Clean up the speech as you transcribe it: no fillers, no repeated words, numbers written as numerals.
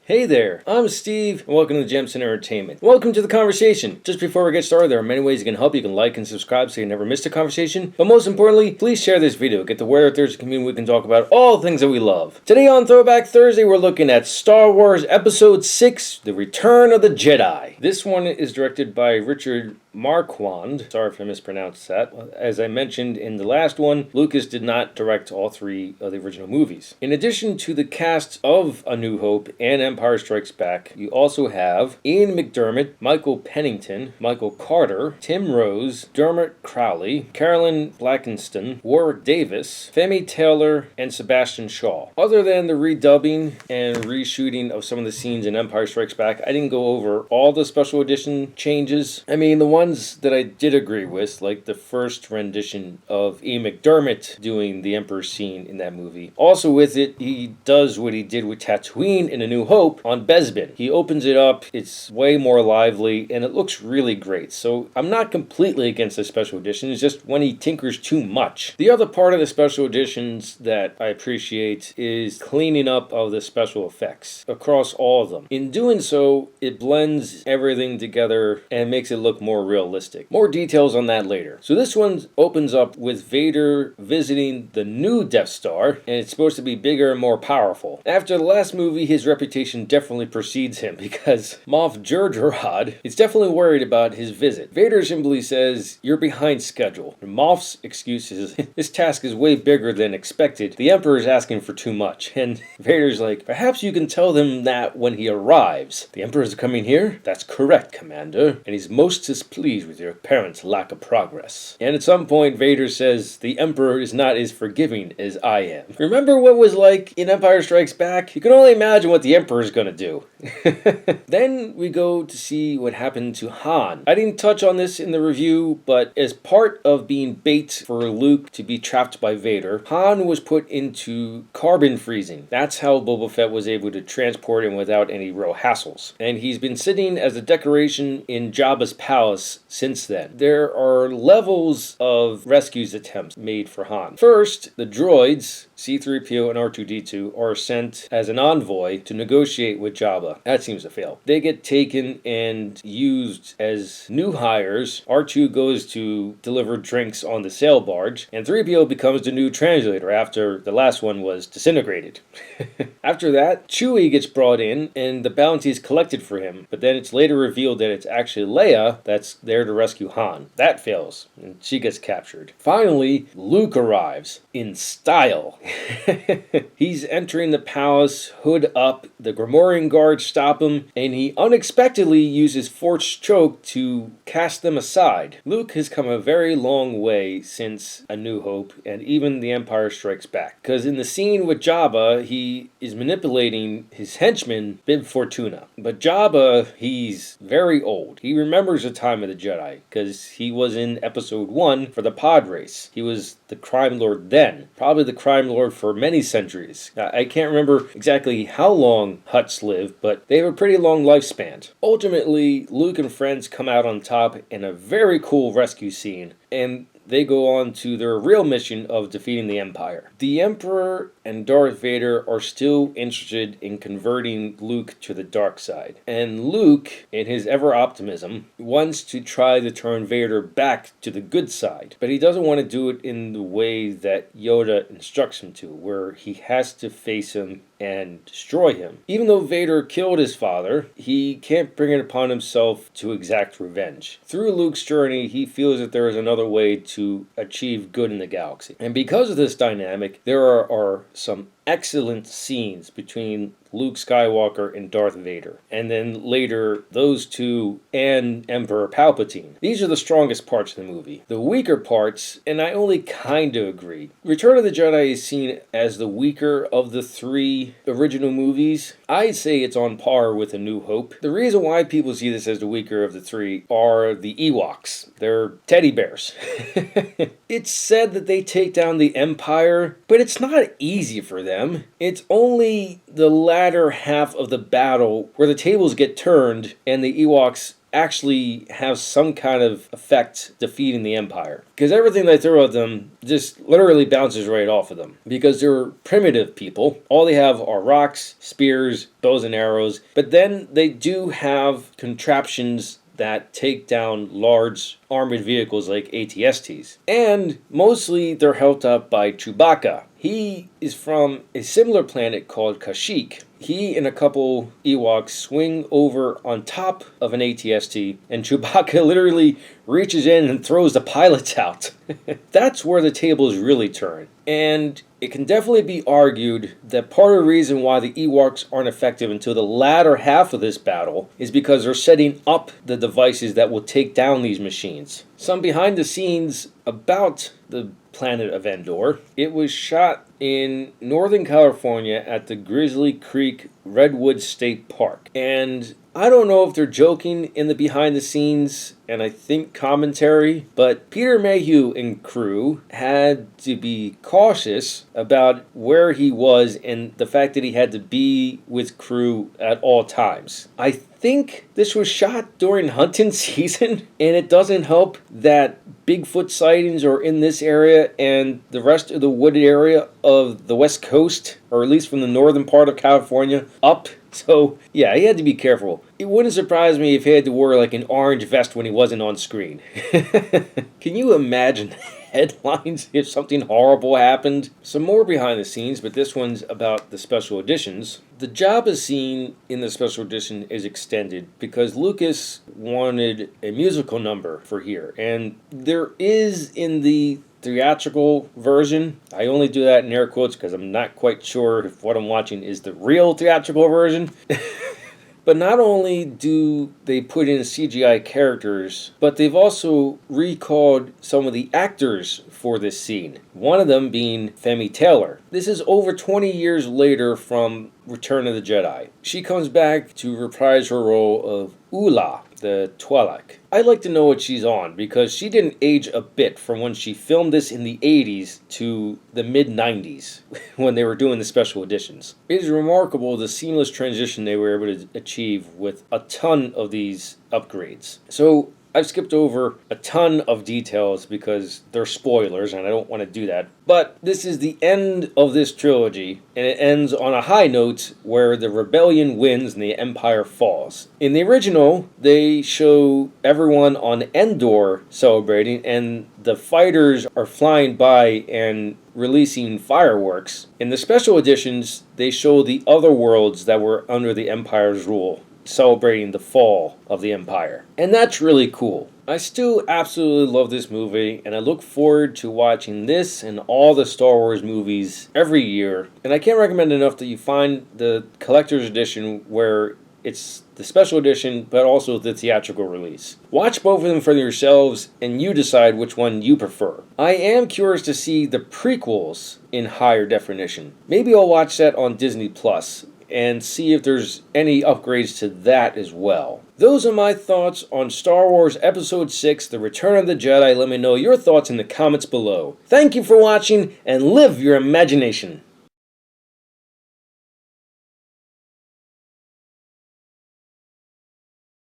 Hey there, I'm Steve, and welcome to Gems and Entertainment. Welcome to the conversation. Just before we get started, there are many ways you can help. You can like and subscribe so you never miss a conversation. But most importantly, please share this video. Get the word out there to the community. We can talk about all things that we love. Today on Throwback Thursday, we're looking at Star Wars Episode 6, The Return of the Jedi. This one is directed by Richard Marquand. Sorry if I mispronounced that. As I mentioned in the last one, Lucas did not direct all three of the original movies. In addition to the cast of A New Hope and Empire Strikes Back, you also have Ian McDermott, Michael Pennington, Michael Carter, Tim Rose, Dermot Crowley, Carolyn Blackenston, Warwick Davis, Femi Taylor, and Sebastian Shaw. Other than the redubbing and reshooting of some of the scenes in Empire Strikes Back, I didn't go over all the special edition changes. I mean, the ones that I did agree with, like the first rendition of Ian McDermott doing the Emperor scene in that movie. Also with it, he does what he did with Tatooine in A New Hope on Bespin. He opens it up, it's way more lively, and it looks really great. So I'm not completely against the special edition, it's just when he tinkers too much. The other part of the special editions that I appreciate is cleaning up of the special effects across all of them. In doing so, it blends everything together and makes it look more realistic. More details on that later. So this one opens up with Vader visiting the new Death Star, and it's supposed to be bigger and more powerful. After the last movie, his reputation definitely precedes him because Moff Jerjerrod is definitely worried about his visit. Vader simply says, "You're behind schedule." And Moff's excuse is, "This task is way bigger than expected. The Emperor is asking for too much." And Vader's like, "Perhaps you can tell them that when he arrives." "The Emperor is coming here?" "That's correct, Commander. And he's most displeased with your apparent lack of progress." And at some point, Vader says, "The Emperor is not as forgiving as I am." Remember what it was like in Empire Strikes Back? You can only imagine what the Emperor is going to do. Then we go to see what happened to Han. I didn't touch on this in the review, but as part of being bait for Luke to be trapped by Vader, Han was put into carbon freezing. That's how Boba Fett was able to transport him without any real hassles. And he's been sitting as a decoration in Jabba's palace since then. There are levels of rescues attempts made for Han. First, the droids, C-3PO and R2-D2, are sent as an envoy to negotiate with Jabba. That seems to fail. They get taken and used as new hires. R2 goes to deliver drinks on the sail barge, and 3PO becomes the new translator after the last one was disintegrated. After that, Chewie gets brought in, and the bounty is collected for him, but then it's later revealed that it's actually Leia that's there to rescue Han. That fails, and she gets captured. Finally, Luke arrives in style. He's entering the palace, hood up. The Grimorian guards stop him, and he unexpectedly uses Force Choke to cast them aside. Luke has come a very long way since A New Hope and even The Empire Strikes Back. Because in the scene with Jabba, he is manipulating his henchman, Bib Fortuna. But Jabba, he's very old. He remembers the time of the Jedi, because he was in Episode 1 for the pod race. He was the crime lord then. Probably the crime lord for many centuries. I can't remember exactly how long Hutts lived, but they have a pretty long lifespan. Ultimately, Luke and friends come out on top in a very cool rescue scene, and they go on to their real mission of defeating the Empire. The Emperor and Darth Vader are still interested in converting Luke to the dark side. And Luke, in his ever-optimism, wants to try to turn Vader back to the good side. But he doesn't want to do it in the way that Yoda instructs him to, where he has to face him and destroy him. Even though Vader killed his father, he can't bring it upon himself to exact revenge. Through Luke's journey, he feels that there is another way to achieve good in the galaxy. And because of this dynamic, there are some excellent scenes between Luke Skywalker and Darth Vader. And then later, those two and Emperor Palpatine. These are the strongest parts of the movie. The weaker parts, and I only kind of agree. Return of the Jedi is seen as the weaker of the three original movies. I'd say it's on par with A New Hope. The reason why people see this as the weaker of the three are the Ewoks. They're teddy bears. It's said that they take down the Empire, but it's not easy for them. It's only the latter half of the battle where the tables get turned and the Ewoks actually have some kind of effect defeating the Empire. Because everything they throw at them just literally bounces right off of them. Because they're primitive people. All they have are rocks, spears, bows and arrows. But then they do have contraptions that take down large armored vehicles like AT-STs. And mostly they're held up by Chewbacca. He is from a similar planet called Kashyyyk. He and a couple Ewoks swing over on top of an AT-ST, and Chewbacca literally reaches in and throws the pilots out. That's where the tables really turn. And it can definitely be argued that part of the reason why the Ewoks aren't effective until the latter half of this battle is because they're setting up the devices that will take down these machines. Some behind the scenes about the planet of Endor. It was shot in Northern California at the Grizzly Creek Redwood State Park. And I don't know if they're joking in the behind the scenes and I think commentary, but Peter Mayhew and crew had to be cautious about where he was and the fact that he had to be with crew at all times. I think this was shot during hunting season, and it doesn't help that Bigfoot sightings are in this area and the rest of the wooded area of the West Coast, or at least from the northern part of California, up. So, yeah, he had to be careful. It wouldn't surprise me if he had to wear like an orange vest when he wasn't on screen. Can you imagine headlines if something horrible happened? Some more behind the scenes, but this one's about the special editions. The Jabba scene in the special edition is extended because Lucas wanted a musical number for here. And there is in the theatrical version. I only do that in air quotes because I'm not quite sure if what I'm watching is the real theatrical version. But not only do they put in CGI characters, but they've also recalled some of the actors for this scene. One of them being Femi Taylor. This is over 20 years later from Return of the Jedi. She comes back to reprise her role of Ula, the Twi'lek. I'd like to know what she's on because she didn't age a bit from when she filmed this in the 80s to the mid-90s when they were doing the special editions. It is remarkable the seamless transition they were able to achieve with a ton of these upgrades. So I've skipped over a ton of details because they're spoilers and I don't want to do that. But this is the end of this trilogy, and it ends on a high note where the rebellion wins and the Empire falls. In the original, they show everyone on Endor celebrating, and the fighters are flying by and releasing fireworks. In the special editions, they show the other worlds that were under the Empire's rule, celebrating the fall of the Empire. And that's really cool. I still absolutely love this movie, and I look forward to watching this and all the Star Wars movies every year. And I can't recommend enough that you find the collector's edition where it's the special edition, but also the theatrical release. Watch both of them for yourselves, and you decide which one you prefer. I am curious to see the prequels in higher definition. Maybe I'll watch that on Disney Plus and see if there's any upgrades to that as well. Those are my thoughts on Star Wars Episode 6, The Return of the Jedi. Let me know your thoughts in the comments below. Thank you for watching, and live your imagination.